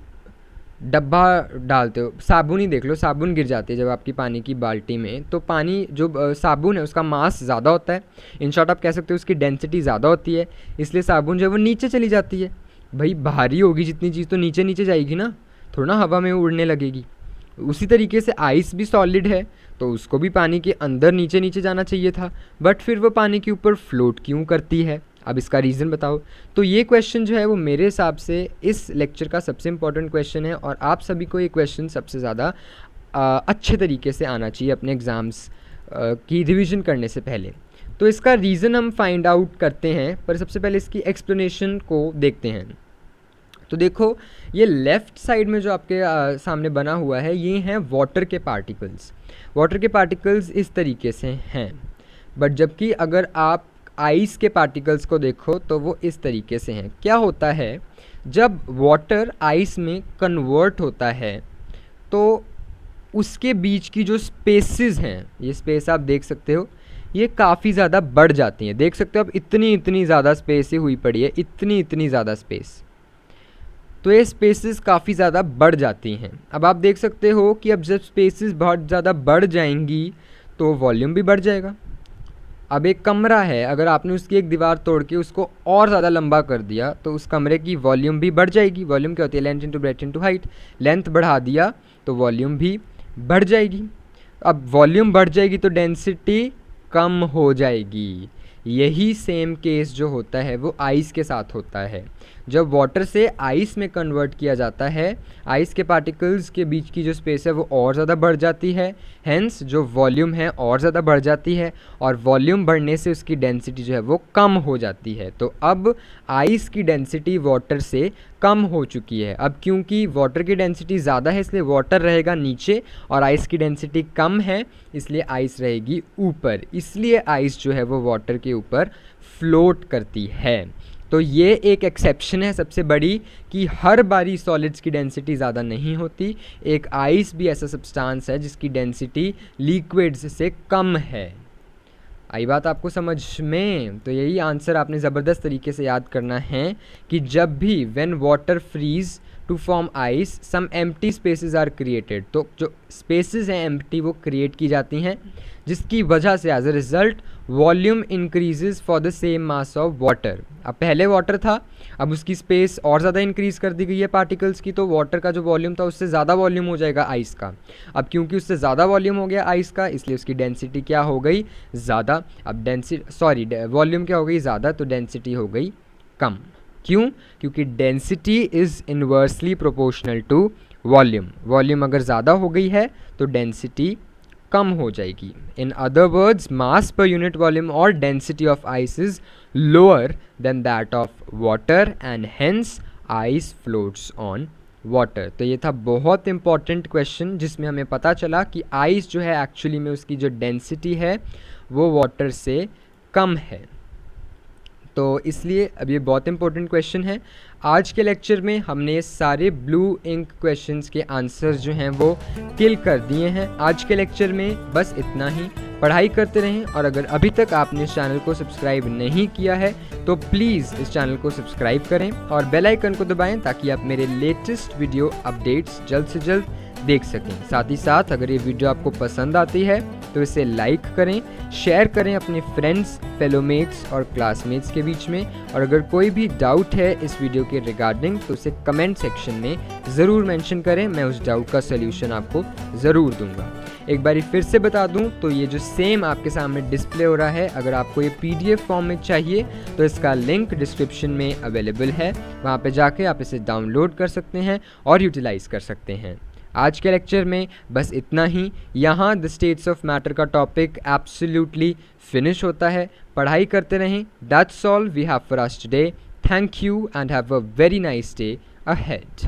Speaker 1: डब्बा डालते हो, साबुन ही देख लो, साबुन गिर जाती है जब आपकी पानी की बाल्टी में, तो पानी जो साबुन है उसका मास ज़्यादा होता है। इन शॉर्ट आप कह सकते हो उसकी डेंसिटी ज़्यादा होती है, इसलिए साबुन जो है वो नीचे चली जाती है। भाई भारी होगी जितनी चीज़ तो नीचे नीचे जाएगी ना, थोड़ा ना हवा में उड़ने लगेगी। उसी तरीके से आइस भी सॉलिड है, तो उसको भी पानी के अंदर नीचे नीचे जाना चाहिए था, बट फिर वो पानी के ऊपर फ्लोट क्यों करती है? अब इसका रीज़न बताओ। तो ये क्वेश्चन जो है वो मेरे हिसाब से इस लेक्चर का सबसे इम्पॉर्टेंट क्वेश्चन है, और आप सभी को ये क्वेश्चन सबसे ज़्यादा अच्छे तरीके से आना चाहिए अपने एग्ज़ाम्स की रिवीजन करने से पहले। तो इसका रीज़न हम फाइंड आउट करते हैं, पर सबसे पहले इसकी एक्सप्लेनेशन को देखते हैं। तो देखो, ये लेफ़्ट साइड में जो आपके सामने बना हुआ है, ये हैं वाटर के पार्टिकल्स। वाटर के पार्टिकल्स इस तरीके से हैं, बट जबकि अगर आप आइस के पार्टिकल्स को देखो तो वो इस तरीके से हैं। क्या होता है, जब वाटर आइस में कन्वर्ट होता है तो उसके बीच की जो स्पेसेस हैं, ये स्पेस आप देख सकते हो, ये काफ़ी ज़्यादा बढ़ जाती हैं। देख सकते हो अब इतनी ज़्यादा स्पेस ही हुई पड़ी है, इतनी ज़्यादा स्पेस, तो ये स्पेसेस काफ़ी ज़्यादा बढ़ जाती हैं। अब आप देख सकते हो कि अब जब स्पेसेस बहुत ज़्यादा बढ़ जाएंगी तो वॉल्यूम भी बढ़ जाएगा। अब एक कमरा है, अगर आपने उसकी एक दीवार तोड़ के उसको और ज़्यादा लंबा कर दिया तो उस कमरे की वॉल्यूम भी बढ़ जाएगी। वॉल्यूम क्या होती है? Length into breadth into height. Length बढ़ा दिया तो वॉल्यूम भी बढ़ जाएगी। अब वॉल्यूम बढ़ जाएगी तो डेंसिटी कम हो जाएगी। यही सेम केस जो होता है वो आइस के साथ होता है। जब वाटर से आइस में कन्वर्ट किया जाता है, आइस के पार्टिकल्स के बीच की जो स्पेस है वो और ज़्यादा बढ़ जाती है, हेंस जो वॉल्यूम है और ज़्यादा बढ़ जाती है, और वॉल्यूम बढ़ने से उसकी डेंसिटी जो है वो कम हो जाती है। तो अब आइस की डेंसिटी वाटर से कम हो चुकी है। अब क्योंकि वाटर की डेंसिटी ज़्यादा है इसलिए वाटर रहेगा नीचे, और आइस की डेंसिटी कम है इसलिए आइस रहेगी ऊपर। इसलिए आइस जो है वो वाटर के ऊपर फ्लोट करती है। तो ये एक एक्सेप्शन है सबसे बड़ी, कि हर बारी सॉलिड्स की डेंसिटी ज़्यादा नहीं होती। एक आइस भी ऐसा सब्सटेंस है जिसकी डेंसिटी लिक्विड्स से कम है। आई बात आपको समझ में? तो यही आंसर आपने ज़बरदस्त तरीके से याद करना है कि जब भी when water freeze to form ice some empty spaces are created, तो जो स्पेसेस हैं एम्प्टी वो क्रिएट की जाती हैं, जिसकी वजह से as a result volume increases for the same mass of water. अब पहले वाटर था, अब उसकी स्पेस और ज़्यादा इंक्रीज़ कर दी गई है पार्टिकल्स की, तो वाटर का जो वॉल्यूम था उससे ज़्यादा वॉल्यूम हो जाएगा आइस का। अब क्योंकि उससे ज़्यादा वॉल्यूम हो गया आइस का, इसलिए उसकी डेंसिटी क्या हो गई? ज़्यादा। अब वॉल्यूम क्या हो गई? ज़्यादा, तो डेंसिटी हो गई कम। क्यों? क्योंकि density is inversely proportional to volume. Volume अगर ज़्यादा हो गई है तो डेंसिटी कम हो जाएगी। In other words, mass per unit volume और density of ice is lower than that of water and hence ice floats on water. तो ये था बहुत इंपॉर्टेंट क्वेश्चन जिसमें हमें पता चला कि आइस जो है एक्चुअली में उसकी जो डेंसिटी है वो वाटर से कम है। तो इसलिए अब ये बहुत इंपॉर्टेंट क्वेश्चन है। आज के लेक्चर में हमने सारे ब्लू इंक क्वेश्चंस के आंसर जो हैं वो किल कर दिए हैं। आज के लेक्चर में बस इतना ही। पढ़ाई करते रहें, और अगर अभी तक आपने इस चैनल को सब्सक्राइब नहीं किया है तो प्लीज़ इस चैनल को सब्सक्राइब करें और बेल आइकन को दबाएं ताकि आप मेरे लेटेस्ट वीडियो अपडेट्स जल्द से जल्द देख सकें। साथ ही साथ अगर ये वीडियो आपको पसंद आती है तो इसे लाइक करें, शेयर करें अपने फ्रेंड्स, फेलोमेट्स और क्लासमेट्स के बीच में। और अगर कोई भी डाउट है इस वीडियो के रिगार्डिंग तो उसे कमेंट सेक्शन में ज़रूर मेंशन करें, मैं उस डाउट का सल्यूशन आपको ज़रूर दूंगा। एक बारी फिर से बता दूं तो ये जो सेम आपके सामने डिस्प्ले हो रहा है, अगर आपको ये PDF फॉर्म में चाहिए तो इसका लिंक डिस्क्रिप्शन में अवेलेबल है, वहाँ पे जाके आप इसे डाउनलोड कर सकते हैं और यूटिलाइज़ कर सकते हैं। आज के लेक्चर में बस इतना ही। यहाँ द स्टेट्स ऑफ मैटर का टॉपिक एब्सोल्युटली फिनिश होता है। पढ़ाई करते रहें। That's all we have for us today. Thank you and have a very nice day ahead.